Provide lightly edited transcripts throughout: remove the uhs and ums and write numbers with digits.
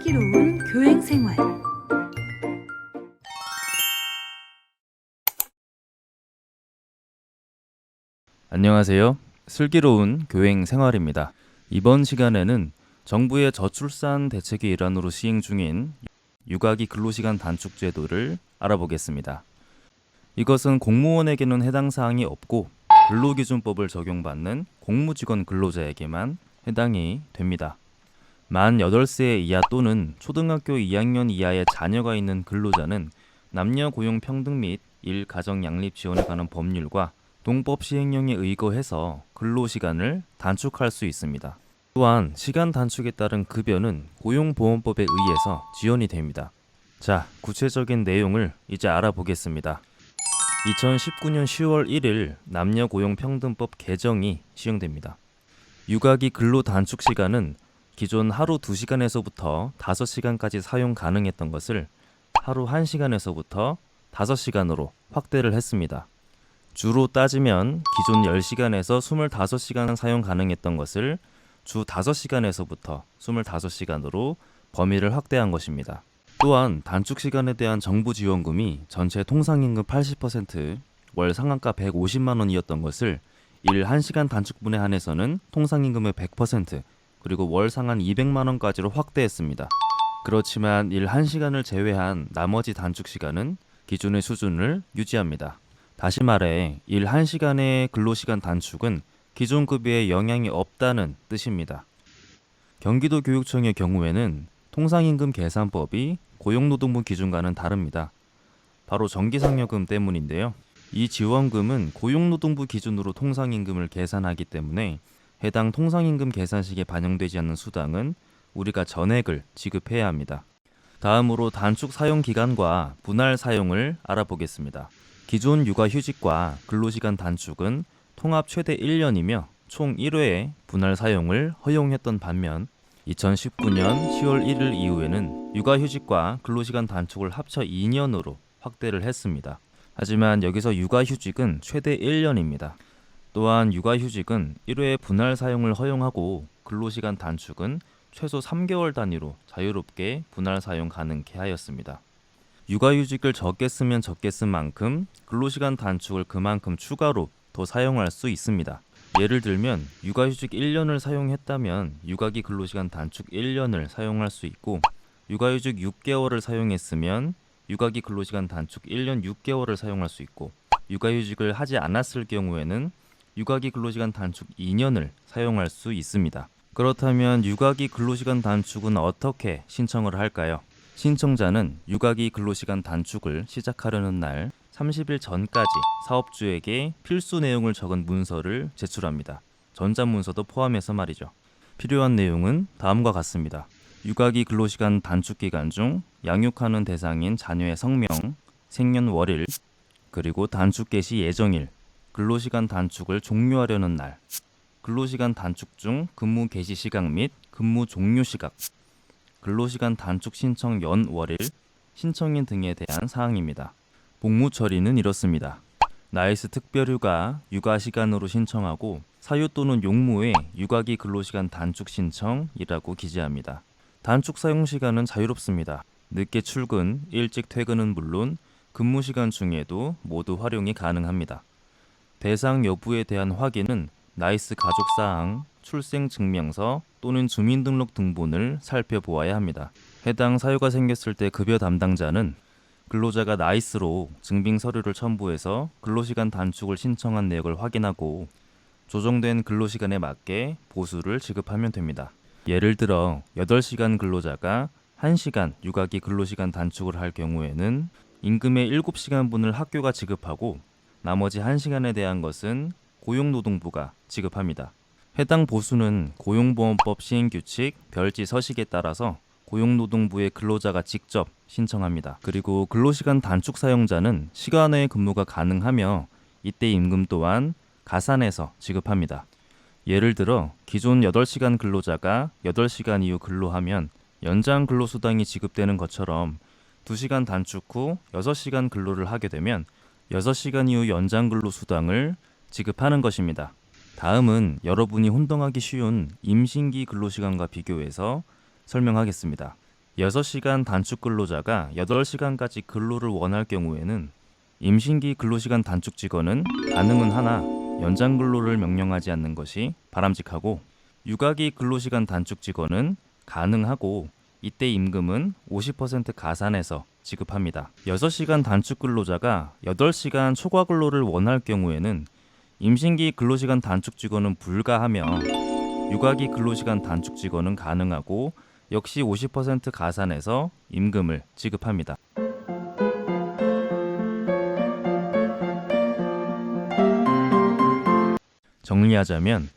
슬기로운 교행생활. 안녕하세요. 슬기로운 교행생활입니다. 이번 시간에는 정부의 저출산 대책의 일환으로 시행 중인 육아기 근로시간 단축 제도를 알아보겠습니다. 이것은 공무원에게는 해당 사항이 없고 근로기준법을 적용받는 공무직원 근로자에게만 해당이 됩니다. 만 8세 이하 또는 초등학교 2학년 이하의 자녀가 있는 근로자는 남녀 고용 평등 및 일가정 양립 지원에 관한 법률과 동법 시행령에 의거해서 근로시간을 단축할 수 있습니다. 또한 시간 단축에 따른 급여는 고용보험법에 의해서 지원이 됩니다. 자, 구체적인 내용을 이제 알아보겠습니다. 2019년 10월 1일 남녀고용평등법 개정이 시행됩니다. 육아기 근로 단축 시간은 기존 하루 2시간에서부터 5시간까지 사용 가능했던 것을 하루 1시간에서부터 5시간으로 확대를 했습니다. 주로 따지면 기존 10시간에서 25시간 사용 가능했던 것을 주 5시간에서부터 25시간으로 범위를 확대한 것입니다. 또한 단축 시간에 대한 정부 지원금이 전체 통상임금 80%, 월 상한가 150만 원이었던 것을 일 1시간 단축분에 한해서는 통상임금의 100%, 그리고 월 상한 200만 원까지로 확대했습니다. 그렇지만 일 1시간을 제외한 나머지 단축 시간은 기존의 수준을 유지합니다. 다시 말해 일 1시간의 근로시간 단축은 기존 급여에 영향이 없다는 뜻입니다. 경기도 교육청의 경우에는 통상임금 계산법이 고용노동부 기준과는 다릅니다. 바로 정기상여금 때문인데요. 이 지원금은 고용노동부 기준으로 통상임금을 계산하기 때문에 해당 통상임금 계산식에 반영되지 않는 수당은 우리가 전액을 지급해야 합니다. 다음으로 단축 사용 기간과 분할 사용을 알아보겠습니다. 기존 육아휴직과 근로시간 단축은 통합 최대 1년이며 총 1회의 분할 사용을 허용했던 반면 2019년 10월 1일 이후에는 육아휴직과 근로시간 단축을 합쳐 2년으로 확대를 했습니다. 하지만 여기서 육아휴직은 최대 1년입니다. 또한 육아휴직은 1회 분할 사용을 허용하고 근로시간 단축은 최소 3개월 단위로 자유롭게 분할 사용 가능케 하였습니다. 육아휴직을 적게 쓰면 적게 쓴 만큼 근로시간 단축을 그만큼 추가로 더 사용할 수 있습니다. 예를 들면 육아휴직 1년을 사용했다면 육아기 근로시간 단축 1년을 사용할 수 있고 육아휴직 6개월을 사용했으면 육아기 근로시간 단축 1년 6개월을 사용할 수 있고 육아휴직을 하지 않았을 경우에는 육아기 근로시간 단축 2년을 사용할 수 있습니다. 그렇다면 육아기 근로시간 단축은 어떻게 신청을 할까요? 신청자는 육아기 근로시간 단축을 시작하려는 날 30일 전까지 사업주에게 필수 내용을 적은 문서를 제출합니다. 전자문서도 포함해서 말이죠. 필요한 내용은 다음과 같습니다. 육아기 근로시간 단축 기간 중 양육하는 대상인 자녀의 성명, 생년월일, 그리고 단축 개시 예정일, 근로시간 단축을 종료하려는 날, 근로시간 단축 중 근무 개시 시각 및 근무 종료 시각, 근로시간 단축 신청 연월일, 신청인 등에 대한 사항입니다. 복무 처리는 이렇습니다. 나이스 특별휴가 육아시간으로 신청하고 사유 또는 용무에 육아기 근로시간 단축 신청이라고 기재합니다. 단축 사용시간은 자유롭습니다. 늦게 출근, 일찍 퇴근은 물론 근무시간 중에도 모두 활용이 가능합니다. 대상 여부에 대한 확인은 나이스 가족사항, 출생증명서 또는 주민등록 등본을 살펴보아야 합니다. 해당 사유가 생겼을 때 급여 담당자는 근로자가 나이스로 증빙 서류를 첨부해서 근로시간 단축을 신청한 내역을 확인하고 조정된 근로시간에 맞게 보수를 지급하면 됩니다. 예를 들어 8시간 근로자가 1시간 육아기 근로시간 단축을 할 경우에는 임금의 7시간분을 학교가 지급하고 나머지 1시간에 대한 것은 고용노동부가 지급합니다. 해당 보수는 고용보험법 시행규칙 별지 서식에 따라서 고용노동부의 근로자가 직접 신청합니다. 그리고 근로시간 단축 사용자는 시간 외 근무가 가능하며 이때 임금 또한 가산해서 지급합니다. 예를 들어 기존 8시간 근로자가 8시간 이후 근로하면 연장 근로수당이 지급되는 것처럼 2시간 단축 후 6시간 근로를 하게 되면 6시간 이후 연장 근로수당을 지급하는 것입니다. 다음은 여러분이 혼동하기 쉬운 임신기 근로시간과 비교해서 설명하겠습니다. 6시간 단축 근로자가 8시간까지 근로를 원할 경우에는 임신기 근로시간 단축 직원은 가능은 하나 연장 근로를 명령하지 않는 것이 바람직하고, 육아기 근로시간 단축 직원은 가능하고 이때 임금은 50% 가산해서 지급합니다. 6시간 단축 근로자가 8시간 초과 근로를 원할 경우에는 임신기 근로시간 단축 직원은 불가하며 육아기 근로시간 단축 직원은 가능하고 역시 50% 가산해서 임금을 지급합니다. 정리하자면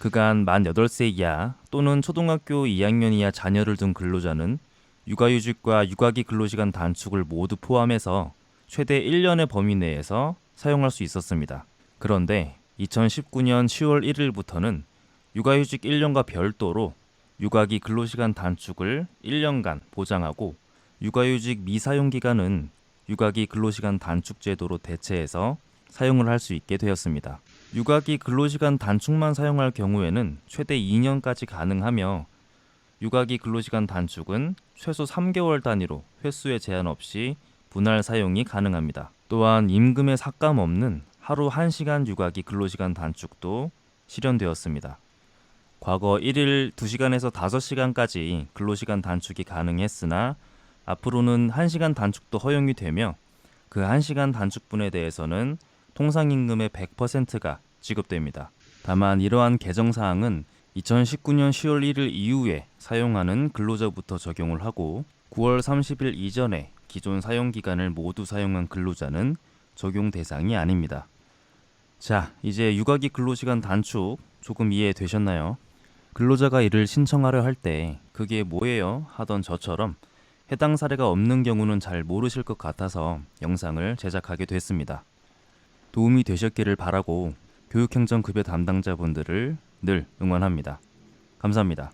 그간 만 8세 이하 또는 초등학교 2학년 이하 자녀를 둔 근로자는 육아휴직과 육아기 근로시간 단축을 모두 포함해서 최대 1년의 범위 내에서 사용할 수 있었습니다. 그런데 2019년 10월 1일부터는 육아휴직 1년과 별도로 육아기 근로시간 단축을 1년간 보장하고, 육아휴직 미사용 기간은 육아기 근로시간 단축 제도로 대체해서 사용을 할 수 있게 되었습니다. 육아기 근로시간 단축만 사용할 경우에는 최대 2년까지 가능하며, 육아기 근로시간 단축은 최소 3개월 단위로 횟수에 제한 없이 분할 사용이 가능합니다. 또한 임금에 삭감 없는 하루 1시간 육아기 근로시간 단축도 실현되었습니다. 과거 1일 2시간에서 5시간까지 근로시간 단축이 가능했으나 앞으로는 1시간 단축도 허용이 되며, 그 1시간 단축분에 대해서는 통상임금의 100%가 지급됩니다. 다만 이러한 개정사항은 2019년 10월 1일 이후에 사용하는 근로자부터 적용을 하고, 9월 30일 이전에 기존 사용기간을 모두 사용한 근로자는 적용 대상이 아닙니다. 자, 이제 육아기 근로시간 단축 조금 이해되셨나요? 근로자가 이를 신청하려 할 때 그게 뭐예요? 하던 저처럼 해당 사례가 없는 경우는 잘 모르실 것 같아서 영상을 제작하게 됐습니다. 도움이 되셨기를 바라고 교육행정급여 담당자분들을 늘 응원합니다. 감사합니다.